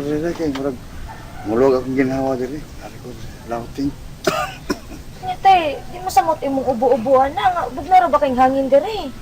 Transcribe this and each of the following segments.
ko rin kay murag mulog akong ginawa diri. Ari ko lauting. Nya tay, di mo samot imong ubo-ubuan na nga bugna ra ba kayong hangin diri?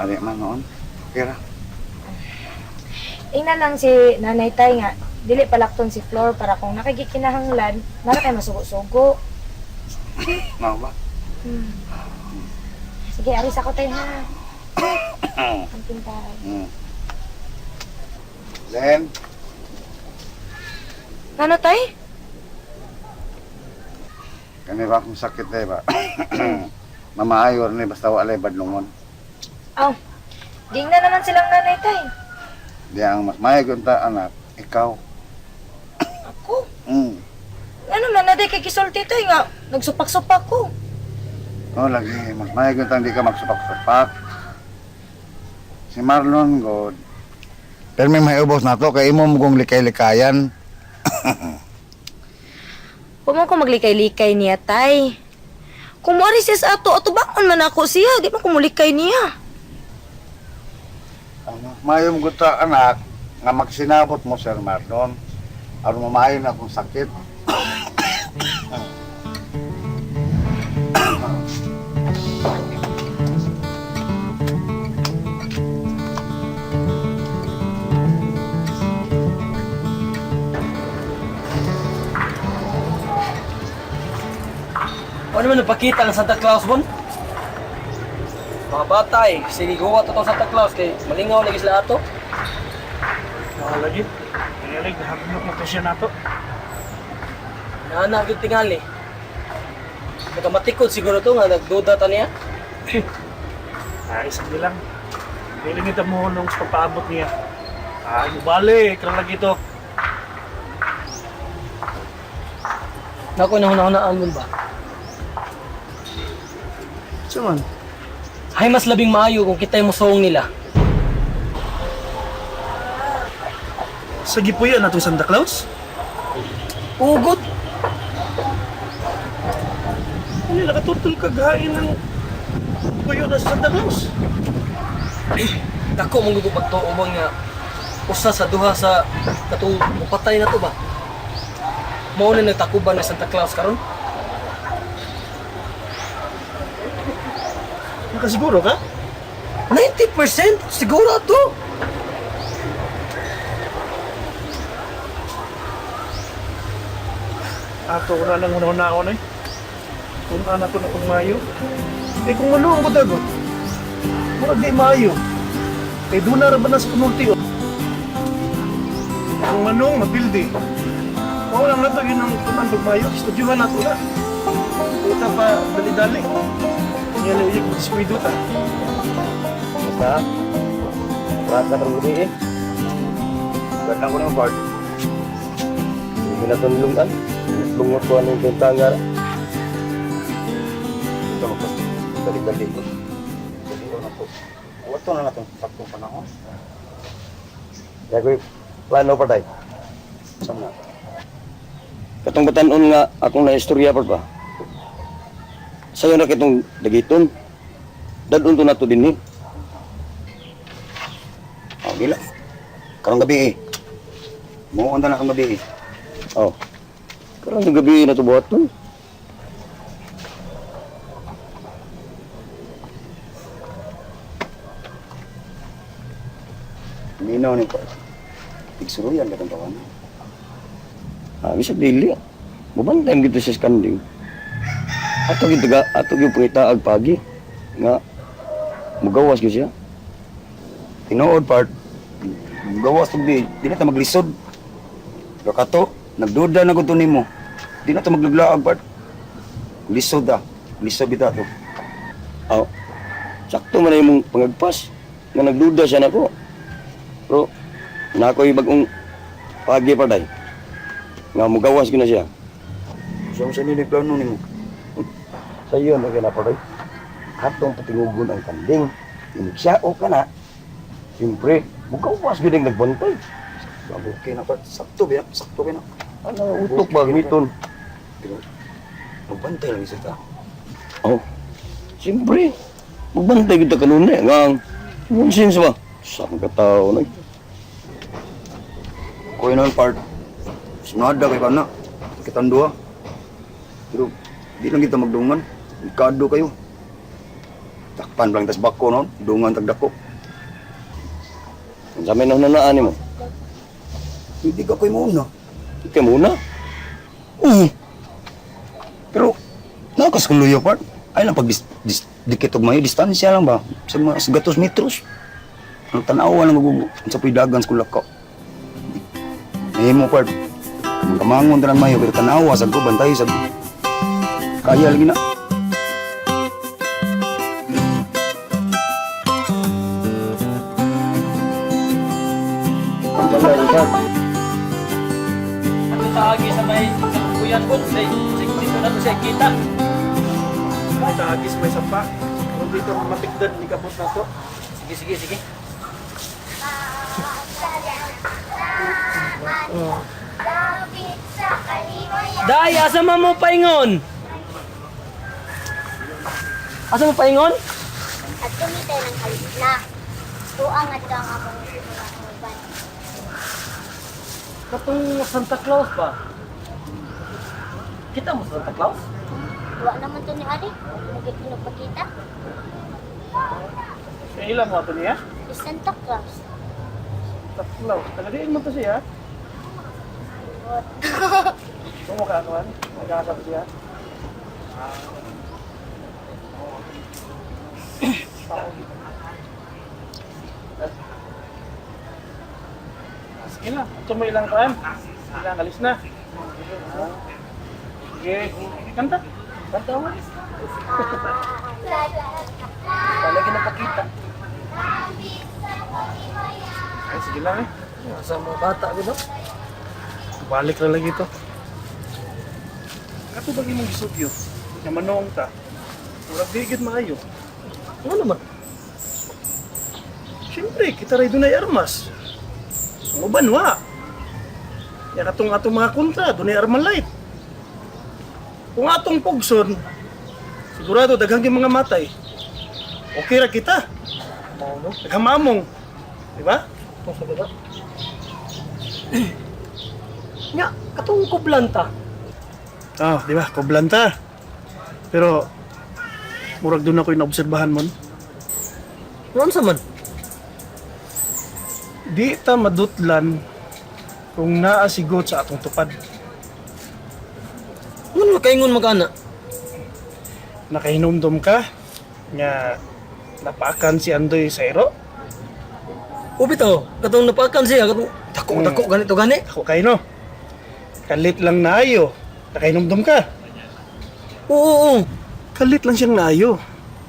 Ari man noon. Kira. Ingnan lang si Nanay Tay nga dili palakton si Flor para kung nakikikinahanglan, nara kay masugo-sugo. Mao ba? Sige, aris ako tay ha. Ang pintahan. Len, Ano tay? kani ba akong sakit na ba? Mamaayor ni basta walay badlungon. Aw, ging na naman silang Nanay Tay. Di ang mas maayog ta anak, ikaw. Ako? Mm. Ano man, naday kay kisulti tay nga. Nagsupak-supak ko. Oh, lagi mas maayog ta hindi ka magsupak-supak. Si Marlon god. Pero may ubos na to kay imo mong likay-likayan. Huwag mo ko maglikay-likay niya, tay. Kung muari siya sa ato, atubakon man ako siya. Di mo kumulikay niya. Ano, mayom guta anak nga magsinabot mo Sir Marlon. Aron mamayon akong sakit. Ano naman napakita ng Santa Claus mo? Mga bata eh, sige guwa to Santa Claus kay malingaw lagi sila ato. Lagi. Kaya nahabot mo to siya nato. Naana gyud tingali. Nagamatikod siguro to nga nagduda ta niya. Isa lang. Pili nita mo nung sa pagpaabot niya. Balik, kaya lagi to. Nako na hunahunaan mo ba? Saman. Hay mas labing maayo kung kita'y musong nila. Sa gipuya na itong Santa Claus? Ugot! Ano nakatutol kagain ng puyo na sa Santa Claus? Dako mong gusto pagtuumang nga usa sa duha sa katong mupatay na to ba? Mao na nagtakuban na Santa Claus karon? Nakasiguro ka? 90% siguro to. Ato ko na lang una-una ako na eh. Kung anak ko na kung mayo. Eh kung maluong ko dagot. Murag di mayo. Eh doon na ba na sa penulti o? Kung manong mabildi. Kung lang na to yun ang tumandog mayo. Studyuhan na to na. Puta pa dali-dali. Yan na yung dispuido ta. Basta, lahat na ng gabi eh. Ganda ko ng part. Hindi na ito nilungan. Lungot ko ano yung tentangara. Ito mo pa. Dali-dali ko. Dali ko na po. Huwag ito na natin saktong panahon. Kaya ko plano pa tayo. Saan na? Katong batanon nga akong naistorya pa. Sayo na kitong dagiton. Dadun to na to din eh. Oh, gila. Karong gabi eh. Muunda na kang gabi eh. Oh. Karong gabi na to buhat to. Minaw ni ko. Tigsuruyan ka ng kawan. Bisa dili. Mubantay gitu sa skanding. Ato gyud pangitaag pagi nga mugawas gyud siya. Tinuod part mugawas tug di na ta maglisod. Lo kato nagduda na gud nimo. Di na ta magluglaag part. Lisod da. Lisod bita to. Aw. Sakto man imong pangagpas nga nagduda siya nako. Pero nakoy bagong pagi pa day. Nga mugawas gyud na siya. So, saan nila plano nimo? Sayo na ginaparoy. Katong patingugon ang kanding. Inigsao ka na. Siyempre, mugawas gud ang nagbantay. Okay na part. Sakto ba? Sakto ba na? Ano utok ba gamiton? Pero, magbantay lang isa ta. Oh. Siyempre, magbantay kita kanuna nga nonsense ba? Saan ka tao na? Ako yun ang part. Sunada kay kana. Kitang duha. Pero di lang kita magdungan. Ikado kayo. Takpan lang tas bako noon. Dungan tagdako. Ang samin na nanaan mo. Hindi ka ko'y muna. Ikaw muna. Pero, nakakasuluyo part. Ay lang pag dikit og mayo, distansya lang ba? Sa mga gatos metros. Ang tanawa lang magugo. Sa pidagan sa kulak ko. Eh mo part. Kamangon tanan mayo, pero tanawa sa ko, bantay sa... Kaya lagi na. Ano sa agi sa may kuyan ko, dito na to siya kita. Tagis may sapa. Kung dito matikdan, di kabot na to. Sige. Day, asa mo paingon? Asa mo paingon? At tumitay ng halis na. Tuang at ang akong uban. Katong Santa Claus pa. Kita mo Santa Claus? Wa naman to ni Ari. Nagpakita. Kaya ilan mo ito niya? Si Santa Claus. Taklaw. Tagadiin mo to siya. Kung mo kakakuan, magkakasap siya. Sige na, ito mo ilang kuan. Ilang alis na. Sige, kanta. Kanta mo. Talaga napakita. Ay, sige lang eh. Asa mo bata ko no? Balik na lagi ito. Kato bagi mong gisugyo. Na manong ta. Murag digit maayo. Ano naman? Siyempre, kita rin doon ay armas. Umuban wa. Yan atong mga kontra, doon ay arman light. Kung atong pugson, sigurado daghang yung mga matay. Okay ra kita. Ano? Naghamamong. Di ba? Ito sa baba. Nga, katong kublanta. Oh, di ba? Koblanta. Pero, murag doon ako yung naobserbahan mo. Ano sa man? Di ta madutlan kung naasigot sa atong tupad. Ano makaingon magana? Nakahinumdum ka nga napaakan si Andoy sa ero. O bitaw, katong napakan siya, katong dako ganito gani. Ako kayo no. Kalit lang naayo. Nakahinumdum ka. Oo. Kalit lang siyang naayo.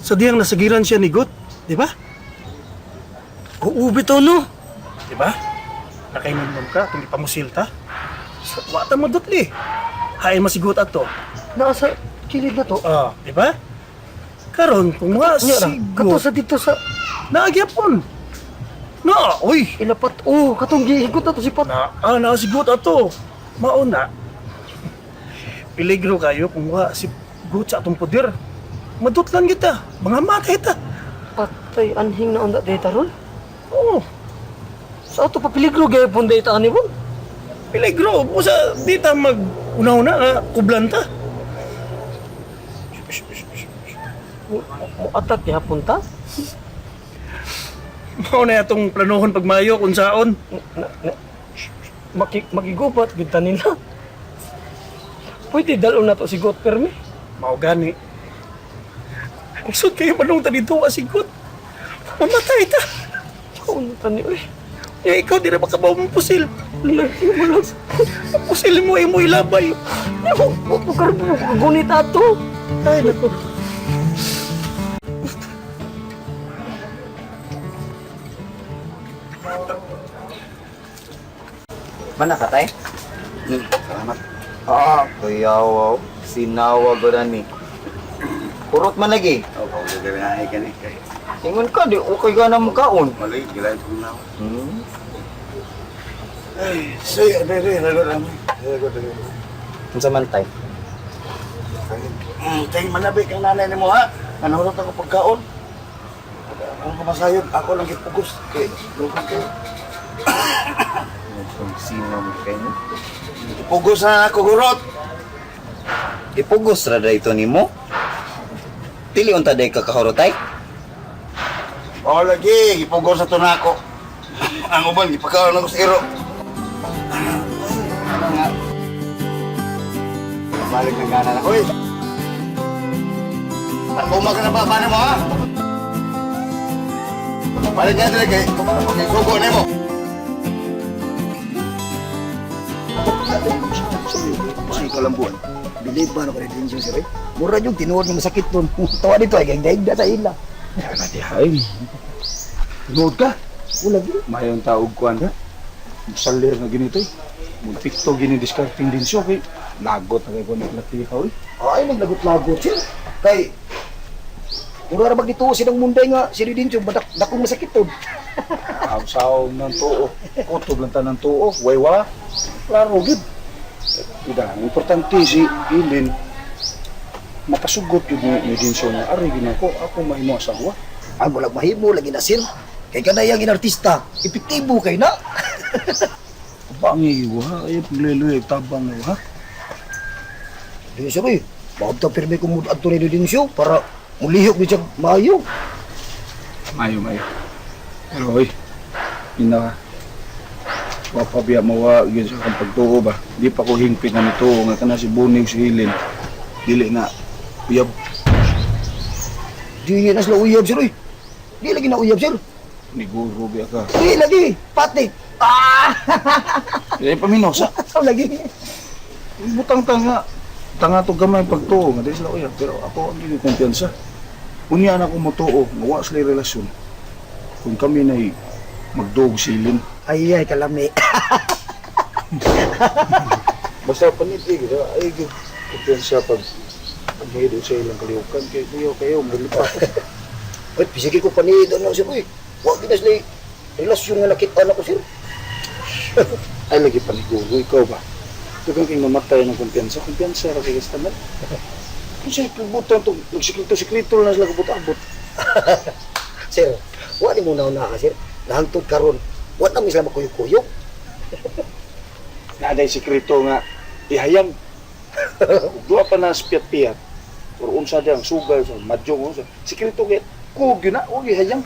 Sa diyang nasagiran siya ni Gut. Di ba? Oo bitaw no. Di ba? Nakahinumdum ka kung ipamusilta. So, wata mo dutli. Hain masigot ato. Nasa kilid na to. Ah, di ba? Karon kung Kato masigot. sa dito sa Naagyapon. Na, oy. ilapat. Oh, katong gihigot na to si Pat. Nasigot ato. Mauna. Peligro kayo kung wa si Gut sa atong poder. Madutlan kita. Mga matay ta. Patay anhing na onda data ron. Oo. Sa ato pa peligro gaya pong data ni mo. Peligro. Busa di ta mag-una-una nga kublanta. Mo atak ya punta. Mauna itong planohon pagmayo kung saon. Magigubat kita nila. Pwede dalon na to si God permi. Mao gani. Kusod kayo manong ta dito ka sigot. Mamatay ta. Ano tani oy. Eh, ikaw di na makabaw mong pusil. Lagi mo lang. Ang pusil mo ay mo ilabay. Bukar mo gunit ato. Ay, naku. Mana ka tay? Salamat. Kuyaw, sinawa ko na ni. Kurot man lagi. Oh, kung gagawin na ay kani. Ingon ka, di okay ka na mukhaon. Mali, gilay ko na. Hmm? Ay, say, dere, nagot lang. Nagot lang. Kung sa man tay. Tay, manabi kang nanay ni mo ha. Nanulot ako pagkaon. Kung kumasayod, ako lang gipugos. Kay, lugod kayo. Kung sino mo kayo. Pugos na ako, gurot. Ipugos ra dayto nimo. Dili unta day kakahurotay. O lagi, ipugos na to na ako. Ang uban, ipakaw na ko sa iro. Balik na gana na. Uy! Pagpuma ka na ba? Paano mo, ha? Balik nga talaga, eh. Sugo na mo. Ay, kalambuan. Bilib ba na ko rin din sir? Mura yung tinuod yung masakit doon. Tawa dito ay gagdaig na sa ila. Nati hay. Tinood ka? Wala din. Mayroong taog kuan ka. Salir na ganito eh. Muntik to gini discarding din siya kay lagot na kayo naglatihaw eh. Ay, naglagot-lagot sir. Kay, mura na magdito silang munday nga, si Ridincho, dakong masakit doon. Saw ng tuo. Kutob lang ta ng tuo. Waywa. Klaro gid. Ida, ang importante si Ilin makasugot yun ni Dinso nga ari ginako ako mahimo asawa. Ang walang mahimo, lagi na sir. Kay kanayang inartista, epektibo kay na. Bangi wa ay pagliloy tabang wa. Dito sir eh, maabta pirmi ko mo adto ni Ridincho para mulihok ni siya maayo. Mayo. Pero hoy, ina wapabiya mawa gyud sa kang pagtuo ba. Di pa ko hingpit na nito nga kana si Bunig si Ilin. Dili na uyab. Di na sila uyab sir eh. Di lagi na uyab sir. Ni guru biya ka. Di lagi, patik. Ah! Dili pa minosa. Lagi. Butang tanga. Tanga to gamay pagtuo nga di sila uyab pero ako ang dili kumpiyansa. Unya na ko motuo, nga wa sila relasyon. Kung kami na magdog silin. Ay, kalami. Basta panitig, ay kumpiyansa pag paghido sa ilang kaliukan kayo mulipa. Ay, pisigi ko panido lang sir eh. Huwag na sila relasyon nga nakita na ko sir. Ay lagi panigulo, ikaw ba? Tugang kayong mamatay ng kumpiyansa ra kay kastanan. Kung siya butang to, nagsikrito na sila kabut-abot. Sir, huwag ni muna na ka sir. Nahangtod karon. Huwag namin sila makuyok-kuyok. Naaday sikreto nga ihayang. Dua pa na piyat-piyat. Or unsa diyang sugal sa madyong unsa. Sikreto kaya kug yun na, huwag ihayang.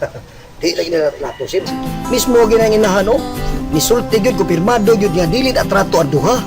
Di lagi na nato sir. Mismo ginang inahan o. Nisulti yun, kumpirmado yun nga dilit at trato ang duha.